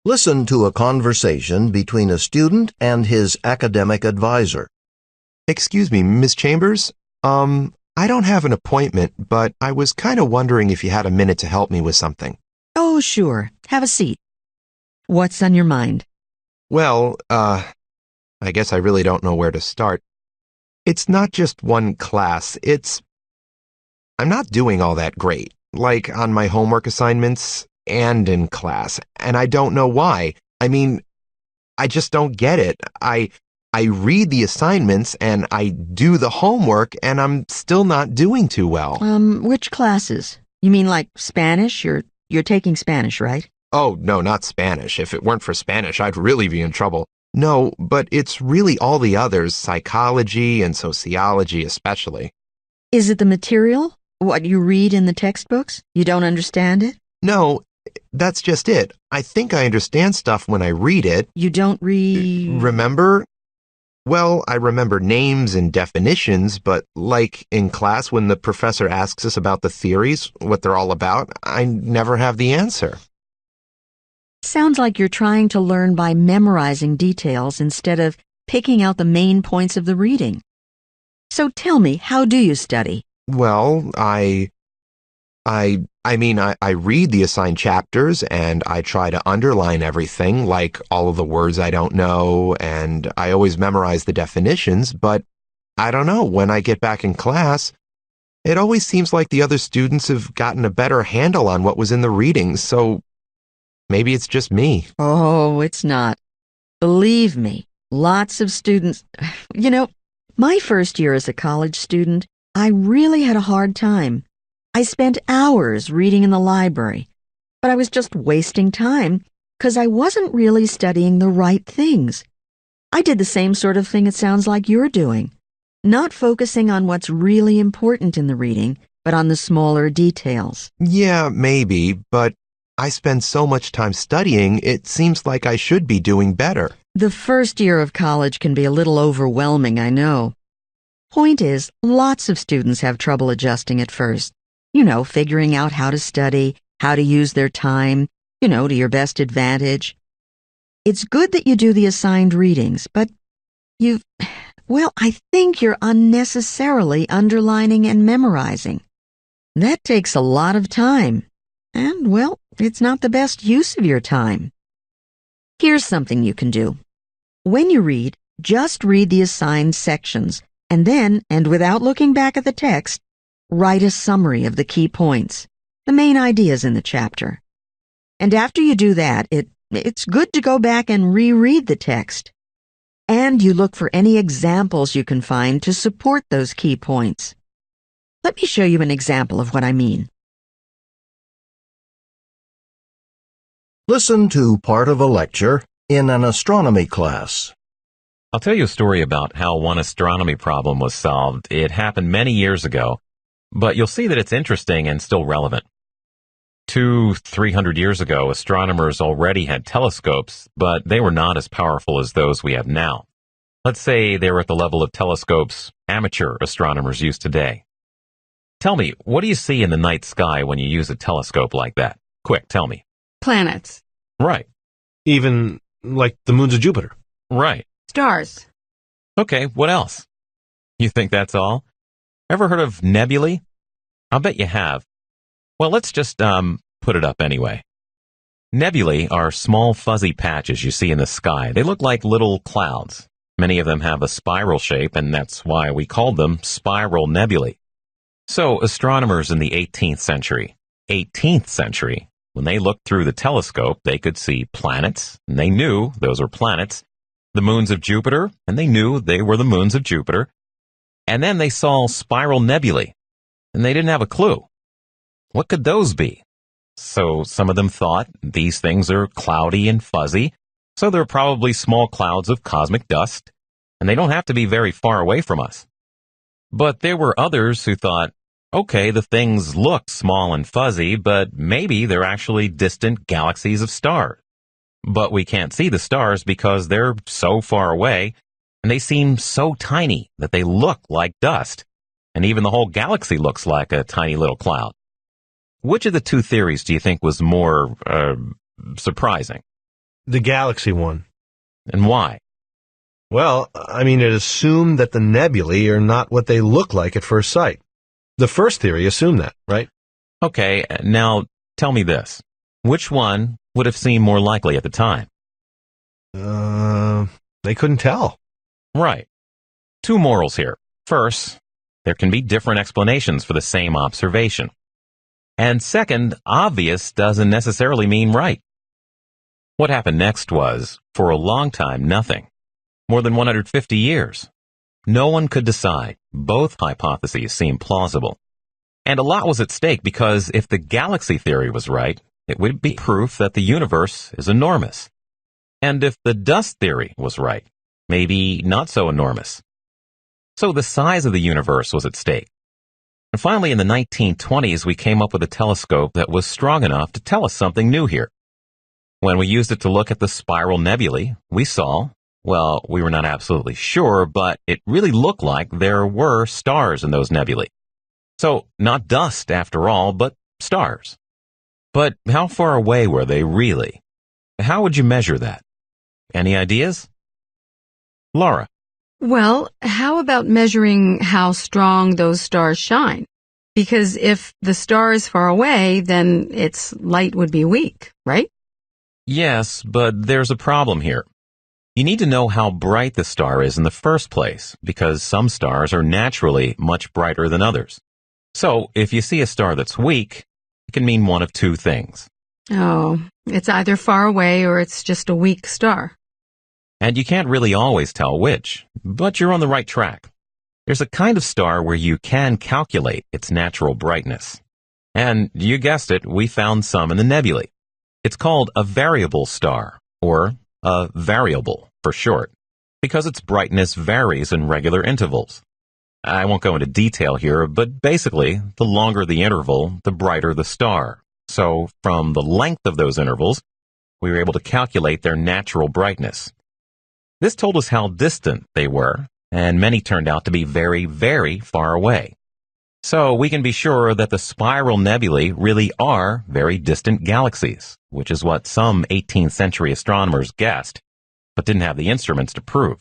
Listen to a conversation between a student and his academic advisor. Excuse me, Miss Chambers? I don't have an appointment, but I was kind of wondering if you had a minute to help me with something. Oh, sure. Have a seat. What's on your mind? Well, I guess I really don't know where to start. It's not just one class, I'm not doing all that great, like on my homework assignments and in class, and I don't know why. I mean, I just don't get it. I read the assignments and I do the homework and I'm still not doing too well. Which classes? You mean like Spanish? You're taking Spanish, right? Oh, no, not Spanish. If it weren't for Spanish, I'd really be in trouble. No, but it's really all the others, psychology and sociology especially. Is it the material? What you read in the textbooks? You don't understand it? No, that's just it. I think I understand stuff when I read it. You don't read... Remember? Well, I remember names and definitions, but like in class when the professor asks us about the theories, what they're all about, I never have the answer. Sounds like you're trying to learn by memorizing details instead of picking out the main points of the reading. So tell me, how do you study? Well, I read the assigned chapters and I try to underline everything, like all of the words I don't know, and I always memorize the definitions, but I don't know, when I get back in class, it always seems like the other students have gotten a better handle on what was in the readings, so maybe it's just me. Oh, it's not. Believe me, lots of students... You know, my first year as a college student, I really had a hard time. I spent hours reading in the library, but I was just wasting time because I wasn't really studying the right things. I did the same sort of thing it sounds like you're doing, not focusing on what's really important in the reading, but on the smaller details. Yeah, maybe, but I spend so much time studying, it seems like I should be doing better. The first year of college can be a little overwhelming, I know. Point is, lots of students have trouble adjusting at first. You know, figuring out how to study, how to use their time, to your best advantage. It's good that you do the assigned readings, but I think you're unnecessarily underlining and memorizing. That takes a lot of time, and, it's not the best use of your time. Here's something you can do. When you read, just read the assigned sections, and then, and without looking back at the text, write a summary of the key points, the main ideas in the chapter. And after you do that, it's good to go back and reread the text. And you look for any examples you can find to support those key points. Let me show you an example of what I mean. Listen to part of a lecture in an astronomy class. I'll tell you a story about how one astronomy problem was solved. It happened many years ago, but you'll see that it's interesting and still relevant. 200-300 years ago, astronomers already had telescopes, but they were not as powerful as those we have now. Let's say they were at the level of telescopes amateur astronomers use today. Tell me, what do you see in the night sky when you use a telescope like that? Quick, tell me. Planets. Right. Even like the moons of Jupiter. Right. Stars. Okay, what else? You think that's all? Ever heard of nebulae? I'll bet you have. Well, let's just put it up anyway. Nebulae are small fuzzy patches you see in the sky. They look like little clouds. Many of them have a spiral shape, and that's why we called them spiral nebulae. So astronomers in the 18th century, when they looked through the telescope, they could see planets, and they knew those were planets, the moons of Jupiter, and they knew they were the moons of Jupiter. And then they saw spiral nebulae, and they didn't have a clue. What could those be? So some of them thought these things are cloudy and fuzzy, so they're probably small clouds of cosmic dust, and they don't have to be very far away from us. But there were others who thought, okay, the things look small and fuzzy, but maybe they're actually distant galaxies of stars. But we can't see the stars because they're so far away, and they seem so tiny that they look like dust, and even the whole galaxy looks like a tiny little cloud. Which of the two theories do you think was more surprising? The galaxy one. And why? Well, it assumed that the nebulae are not what they look like at first sight. The first theory assumed that, right? Okay, now tell me this. Which one would have seemed more likely at the time? They couldn't tell. Right. Two morals here. First, there can be different explanations for the same observation. And second, obvious doesn't necessarily mean right. What happened next was, for a long time, nothing. More than 150 years. No one could decide. Both hypotheses seemed plausible. And a lot was at stake because if the galaxy theory was right, it would be proof that the universe is enormous. And if the dust theory was right, maybe not so enormous. So the size of the universe was at stake. And finally, in the 1920s, we came up with a telescope that was strong enough to tell us something new here. When we used it to look at the spiral nebulae, we saw, well, we were not absolutely sure, but it really looked like there were stars in those nebulae. So, not dust after all, but stars. But how far away were they really? How would you measure that? Any ideas? Laura. Well, how about measuring how strong those stars shine? Because if the star is far away, then its light would be weak, right? Yes, but there's a problem here. You need to know how bright the star is in the first place, because some stars are naturally much brighter than others. So, if you see a star that's weak, it can mean one of two things. Oh, it's either far away or it's just a weak star. And you can't really always tell which, but you're on the right track. There's a kind of star where you can calculate its natural brightness. And you guessed it, we found some in the nebulae. It's called a variable star, or a variable for short, because its brightness varies in regular intervals. I won't go into detail here, but basically, the longer the interval, the brighter the star. So, from the length of those intervals, we were able to calculate their natural brightness. This told us how distant they were, and many turned out to be very, very far away. So we can be sure that the spiral nebulae really are very distant galaxies, which is what some 18th century astronomers guessed, but didn't have the instruments to prove.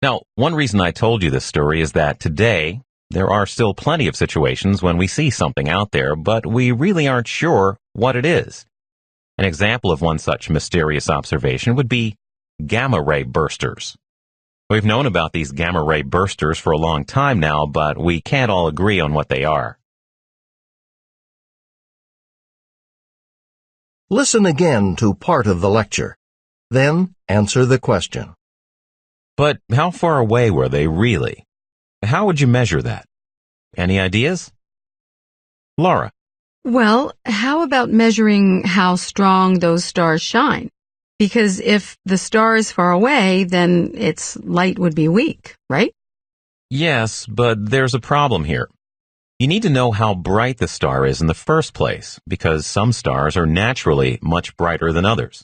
Now, one reason I told you this story is that today, there are still plenty of situations when we see something out there, but we really aren't sure what it is. An example of one such mysterious observation would be gamma-ray bursters. We've known about these gamma-ray bursters for a long time now, but we can't all agree on what they are. Listen again to part of the lecture. Then answer the question. But how far away were they really? How would you measure that? Any ideas? Laura. Well, how about measuring how strong those stars shine? Because if the star is far away, then its light would be weak, right? Yes, but there's a problem here. You need to know how bright the star is in the first place, because some stars are naturally much brighter than others.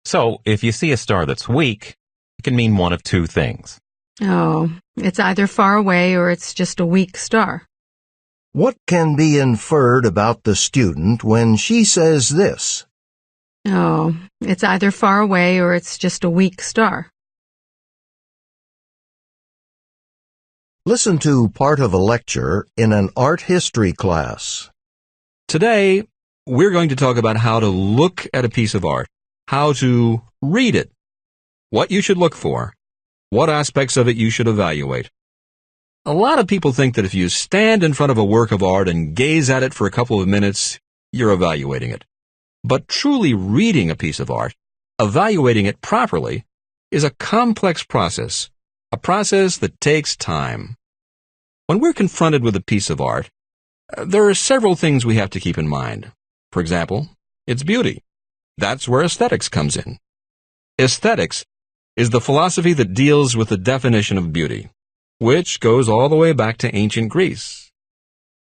So, if you see a star that's weak, it can mean one of two things. Oh, it's either far away or it's just a weak star. What can be inferred about the student when she says this? Oh, it's either far away or it's just a weak star. Listen to part of a lecture in an art history class. Today, we're going to talk about how to look at a piece of art, how to read it, what you should look for, what aspects of it you should evaluate. A lot of people think that if you stand in front of a work of art and gaze at it for a couple of minutes, you're evaluating it. But truly reading a piece of art, evaluating it properly, is a complex process, a process that takes time. When we're confronted with a piece of art, there are several things we have to keep in mind. For example, its beauty. That's where aesthetics comes in. Aesthetics is the philosophy that deals with the definition of beauty, which goes all the way back to ancient Greece.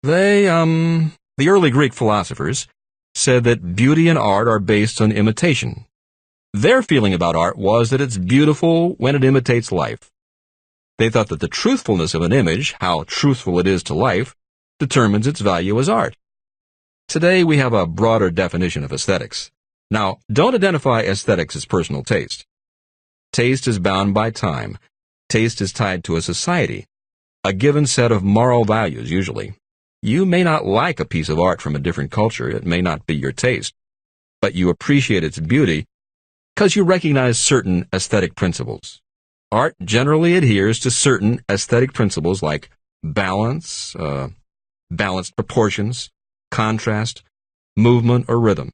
The early Greek philosophers said that beauty and art are based on imitation. Their feeling about art was that it's beautiful when it imitates life. They thought that the truthfulness of an image, how truthful it is to life, determines its value as art. Today we have a broader definition of aesthetics. Now, don't identify aesthetics as personal taste. Taste is bound by time. Taste is tied to a society, a given set of moral values usually. You may not like a piece of art from a different culture. It may not be your taste, but you appreciate its beauty because you recognize certain aesthetic principles. Art generally adheres to certain aesthetic principles like balance, balanced proportions, contrast, movement, or rhythm.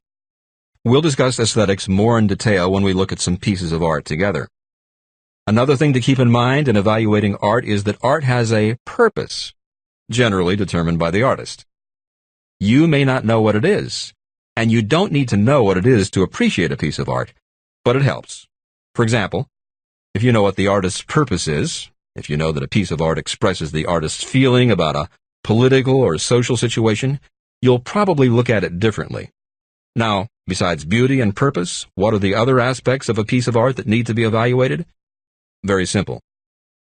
We'll discuss aesthetics more in detail when we look at some pieces of art together. Another thing to keep in mind in evaluating art is that art has a purpose, generally determined by the artist. You may not know what it is, and you don't need to know what it is to appreciate a piece of art, but it helps. For example, if you know what the artist's purpose is, if you know that a piece of art expresses the artist's feeling about a political or social situation, you'll probably look at it differently. Now, besides beauty and purpose, what are the other aspects of a piece of art that need to be evaluated? Very simple.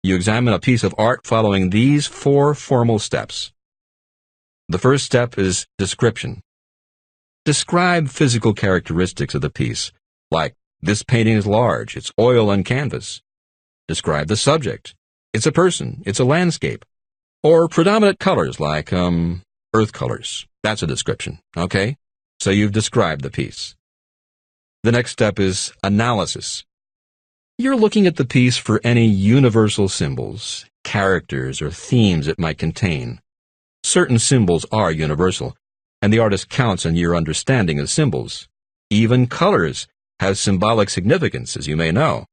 You examine a piece of art following these 4 formal steps. The first step is description. Describe physical characteristics of the piece, like this painting is large, it's oil on canvas. Describe the subject. It's a person, it's a landscape. Or predominant colors like, earth colors. That's a description, okay? So you've described the piece. The next step is analysis. You're looking at the piece for any universal symbols, characters, or themes it might contain. Certain symbols are universal, and the artist counts on your understanding of symbols. Even colors have symbolic significance, as you may know.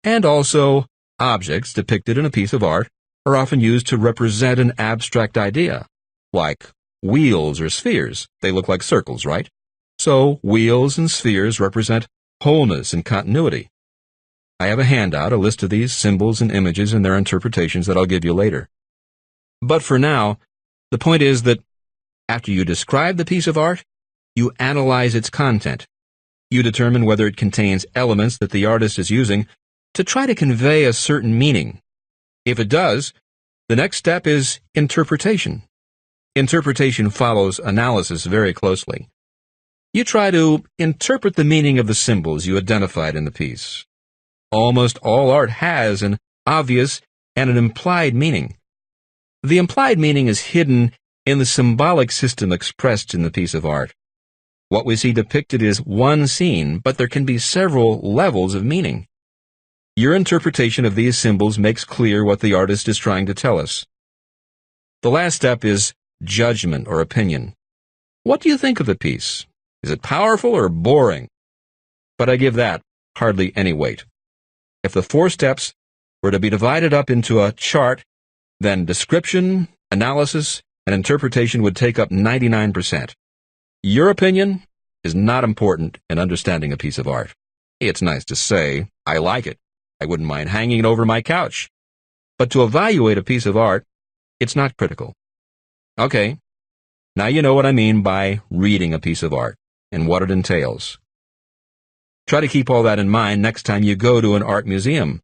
And also, objects depicted in a piece of art are often used to represent an abstract idea, like wheels or spheres. They look like circles, right? So, wheels and spheres represent wholeness and continuity. I have a handout, a list of these symbols and images and their interpretations that I'll give you later. But for now, the point is that after you describe the piece of art, you analyze its content. You determine whether it contains elements that the artist is using to try to convey a certain meaning. If it does, the next step is interpretation. Interpretation follows analysis very closely. You try to interpret the meaning of the symbols you identified in the piece. Almost all art has an obvious and an implied meaning. The implied meaning is hidden in the symbolic system expressed in the piece of art. What we see depicted is one scene, but there can be several levels of meaning. Your interpretation of these symbols makes clear what the artist is trying to tell us. The last step is judgment or opinion. What do you think of the piece? Is it powerful or boring? But I give that hardly any weight. If the 4 steps were to be divided up into a chart, then description, analysis, and interpretation would take up 99%. Your opinion is not important in understanding a piece of art. It's nice to say, I like it. I wouldn't mind hanging it over my couch. But to evaluate a piece of art, it's not critical. Okay, now you know what I mean by reading a piece of art and what it entails. Try to keep all that in mind next time you go to an art museum.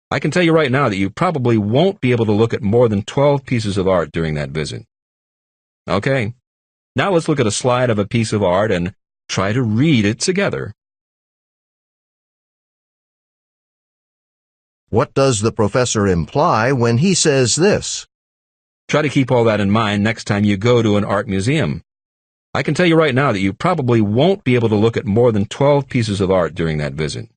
I can tell you right now that you probably won't be able to look at more than 12 pieces of art during that visit. Okay, now let's look at a slide of a piece of art and try to read it together. What does the professor imply when he says this? Try to keep all that in mind next time you go to an art museum. I can tell you right now that you probably won't be able to look at more than 12 pieces of art during that visit.